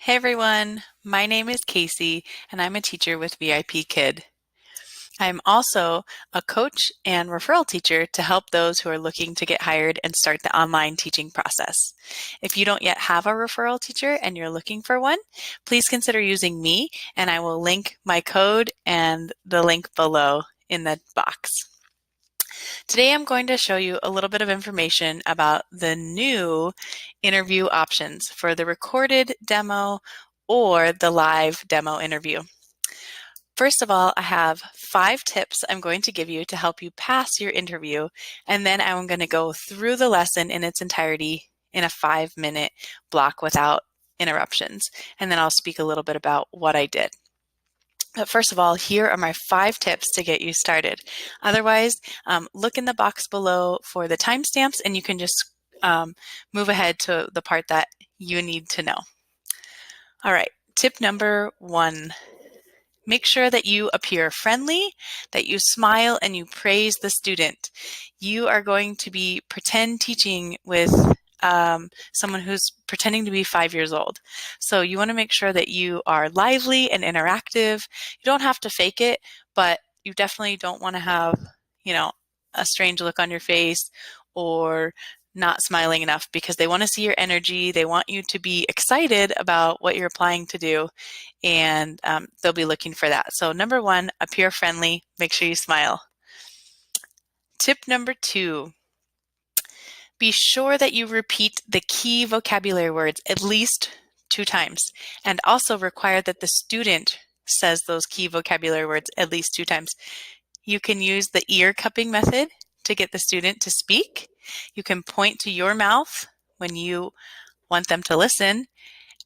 Hey everyone, my name is Casey and I'm a teacher with VIPKid. I'm also a coach and referral teacher to help those who are looking to get hired and start the online teaching process. If you don't yet have a referral teacher and you're looking for one, please consider using me and I will link my code and the link below in the box. Today I'm going to show you a little bit of information about the new interview options for the recorded demo or the live demo interview. First of all, I have 5 tips I'm going to give you to help you pass your interview, and then I'm going to go through the lesson in its entirety in a 5-minute block without interruptions, and then I'll speak a little bit about what I did. But first of all, here are my 5 tips to get you started. Otherwise, look in the box below for the timestamps and you can just move ahead to the part that you need to know. All right, tip number 1. Make sure that you appear friendly, that you smile, and you praise the student. You are going to be pretend teaching with someone who's pretending to be 5 years old. So you want to make sure that you are lively and interactive. You don't have to fake it, but you definitely don't want to have, a strange look on your face or not smiling enough, because they want to see your energy. They want you to be excited about what you're applying to do, and they'll be looking for that. So number 1, appear friendly. Make sure you smile. Tip number 2. Be sure that you repeat the key vocabulary words at least 2 times, and also require that the student says those key vocabulary words at least 2 times. You can use the ear cupping method to get the student to speak. You can point to your mouth when you want them to listen,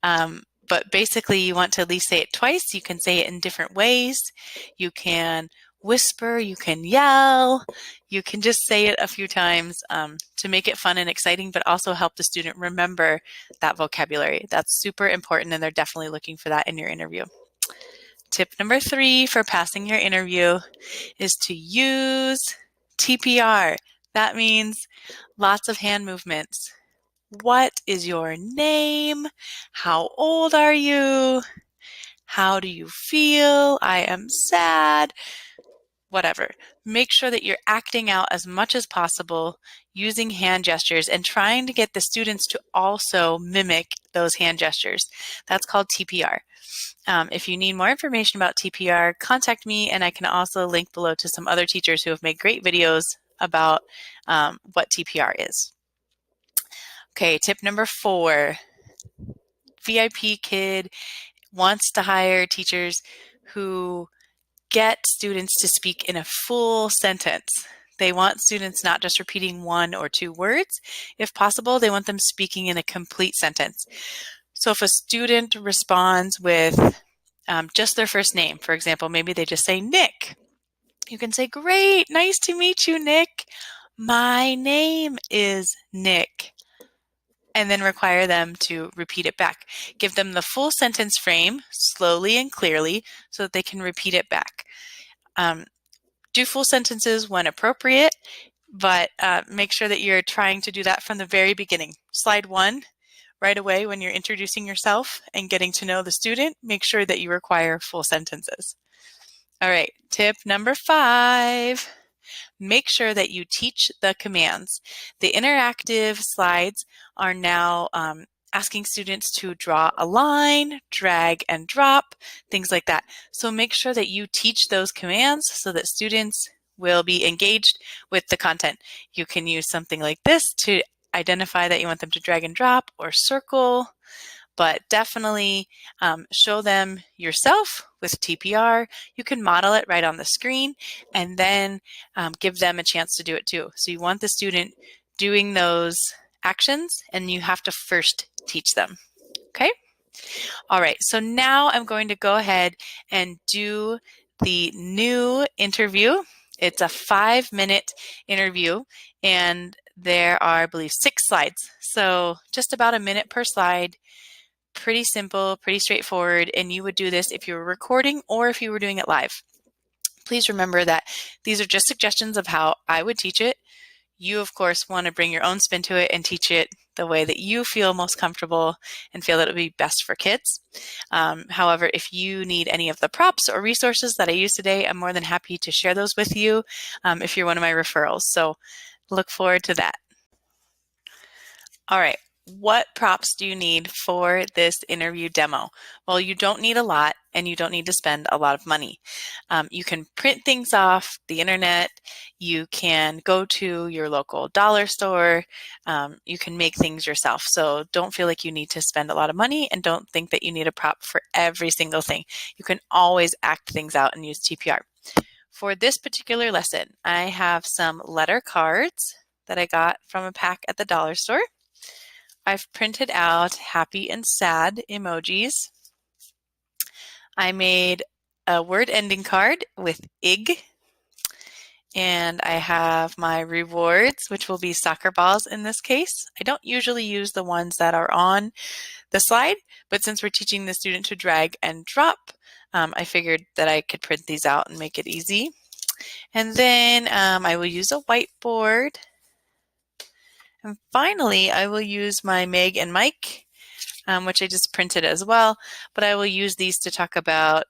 but basically you want to at least say it twice. You can say it in different ways. You can whisper, you can yell, you can just say it a few times to make it fun and exciting, but also help the student remember that vocabulary. That's super important, and they're definitely looking for that in your interview. Tip number 3 for passing your interview is to use TPR. That means lots of hand movements. What is your name? How old are you? How do you feel? I am sad. Whatever. Make sure that you're acting out as much as possible using hand gestures and trying to get the students to also mimic those hand gestures. That's called TPR. If you need more information about TPR, contact me, and I can also link below to some other teachers who have made great videos about what TPR is. Okay, tip number 4. VIPKid wants to hire teachers who get students to speak in a full sentence. They want students not just repeating 1 or 2 words. If possible, they want them speaking in a complete sentence. So if a student responds with just their first name, for example, maybe they just say Nick. You can say, "Great, nice to meet you, Nick. My name is Nick." And then require them to repeat it back. Give them the full sentence frame slowly and clearly so that they can repeat it back. Do full sentences when appropriate, but make sure that you're trying to do that from the very beginning. Slide 1, right away when you're introducing yourself and getting to know the student, make sure that you require full sentences. All right, tip number 5. Make sure that you teach the commands. The interactive slides are now asking students to draw a line, drag and drop, things like that. So make sure that you teach those commands so that students will be engaged with the content. You can use something like this to identify that you want them to drag and drop or circle, but definitely show them yourself with TPR. You can model it right on the screen and then give them a chance to do it too. So you want the student doing those actions and you have to first teach them. Okay? All right, so now I'm going to go ahead and do the new interview. It's a 5-minute interview and there are, I believe, 6 slides. So just about a minute per slide. Pretty simple, pretty straightforward, and you would do this if you were recording or if you were doing it live. Please remember that these are just suggestions of how I would teach it. You, of course, want to bring your own spin to it and teach it the way that you feel most comfortable and feel that it would be best for kids. However, if you need any of the props or resources that I used today, I'm more than happy to share those with you if you're one of my referrals. So look forward to that. All right. What props do you need for this interview demo? Well, you don't need a lot and you don't need to spend a lot of money. You can print things off the internet. You can go to your local dollar store. You can make things yourself. So don't feel like you need to spend a lot of money and don't think that you need a prop for every single thing. You can always act things out and use TPR. For this particular lesson, I have some letter cards that I got from a pack at the dollar store. I've printed out happy and sad emojis. I made a word ending card with ig. And I have my rewards, which will be soccer balls in this case. I don't usually use the ones that are on the slide, but since we're teaching the student to drag and drop, I figured that I could print these out and make it easy. And then I will use a whiteboard. And finally, I will use my Meg and Mike, which I just printed as well, but I will use these to talk about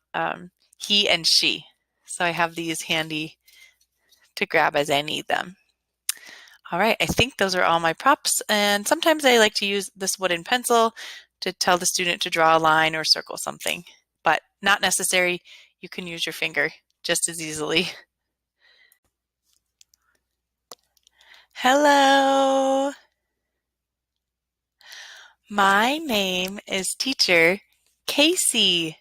he and she. So I have these handy to grab as I need them. All right, I think those are all my props, and sometimes I like to use this wooden pencil to tell the student to draw a line or circle something, but not necessary. You can use your finger just as easily. Hello. My name is Teacher Casey.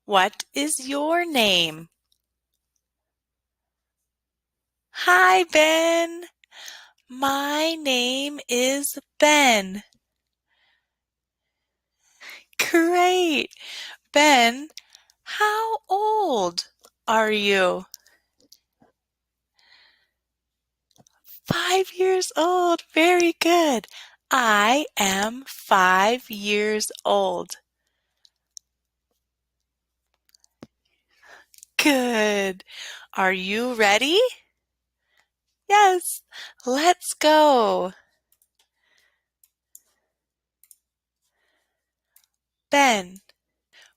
What is your name? Hi, Ben. My name is Ben. Great. Ben, how old are you? 5 years old. Very good. I am 5 years old. Good. Are you ready? Yes. Let's go. Ben,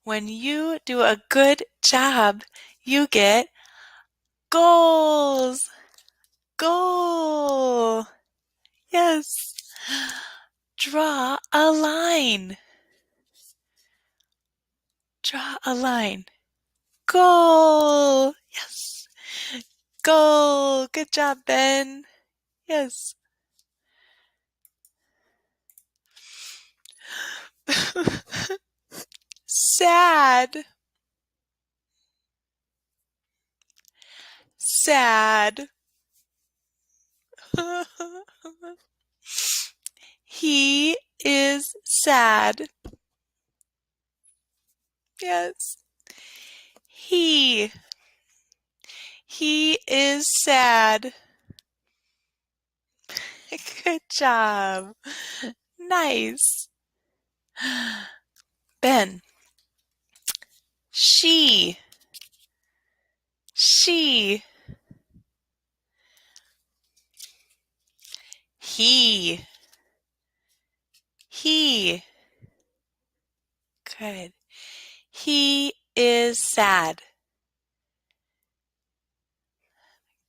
when you do a good job, you get goals. Goal. Yes. Draw a line. Draw a line. Goal. Yes. Goal. Good job, Ben. Yes. Sad. Sad. He is sad. Yes. He. He is sad. Good job. Nice. Ben. She. She. He. He. Good. He is sad.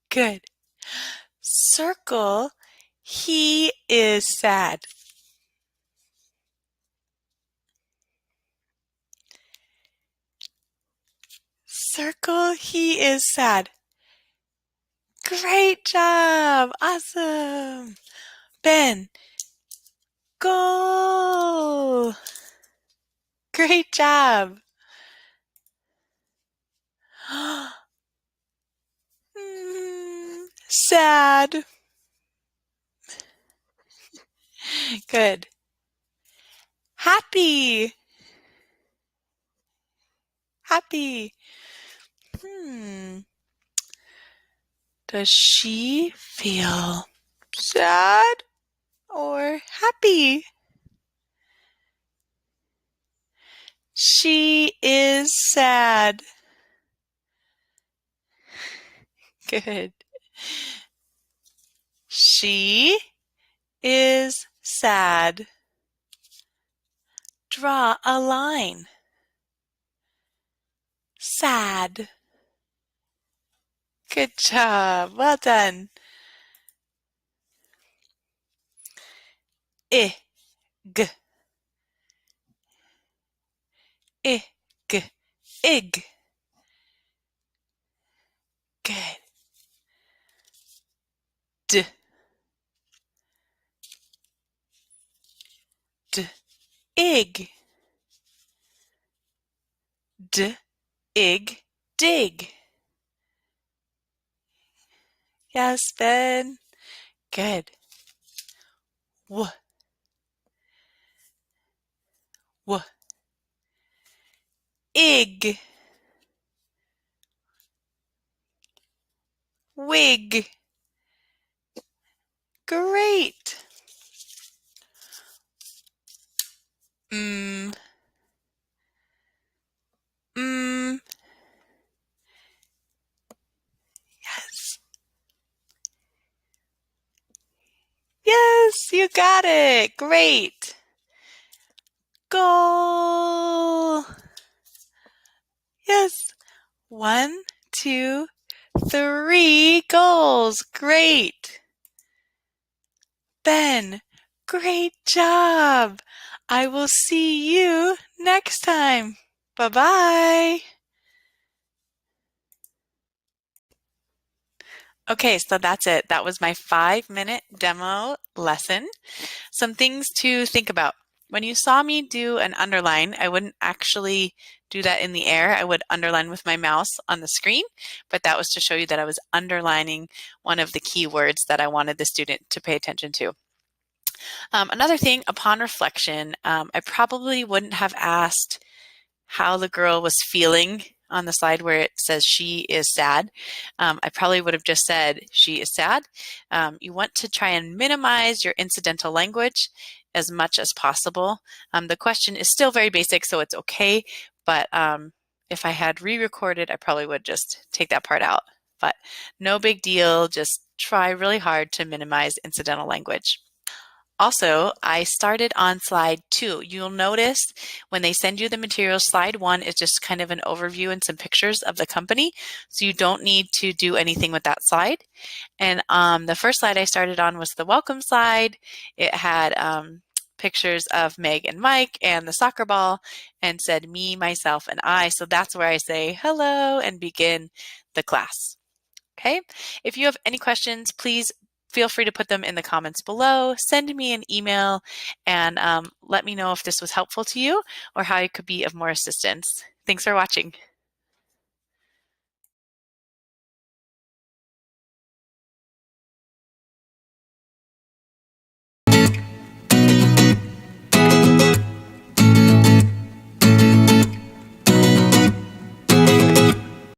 Good. Circle. He is sad. Circle. He is sad. Great job. Awesome. Ben. Goal. Great job. Sad. Good. Happy. Happy. Does she feel sad or happy? She is sad. Good. She is sad. Draw a line. Sad. Good job. Well done. I, g, I, g, ig. Good. D, d, ig. D, ig, dig. Yes, Ben. Good. W, w, ig. Wig. Great. Mm, mm. Yes. Yes, you got it. Great. Goal. Yes. 1, 2, 3 goals. Great. Ben, great job. I will see you next time. Bye-bye. Okay, so that's it. That was my 5-minute demo lesson. Some things to think about. When you saw me do an underline, I wouldn't actually do that in the air. I would underline with my mouse on the screen, but that was to show you that I was underlining one of the keywords that I wanted the student to pay attention to. Another thing, upon reflection, I probably wouldn't have asked how the girl was feeling on the slide where it says she is sad. I probably would have just said she is sad. You want to try and minimize your incidental language as much as possible. The question is still very basic, so it's okay. But if I had re-recorded, I probably would just take that part out. But no big deal. Just try really hard to minimize incidental language. Also, I started on slide 2. You'll notice when they send you the materials, slide 1 is just kind of an overview and some pictures of the company. So you don't need to do anything with that slide. And the first slide I started on was the welcome slide. It had pictures of Meg and Mike and the soccer ball and said me, myself, and I. So that's where I say hello and begin the class. Okay, if you have any questions, please feel free to put them in the comments below. Send me an email and let me know if this was helpful to you or how it could be of more assistance. Thanks for watching.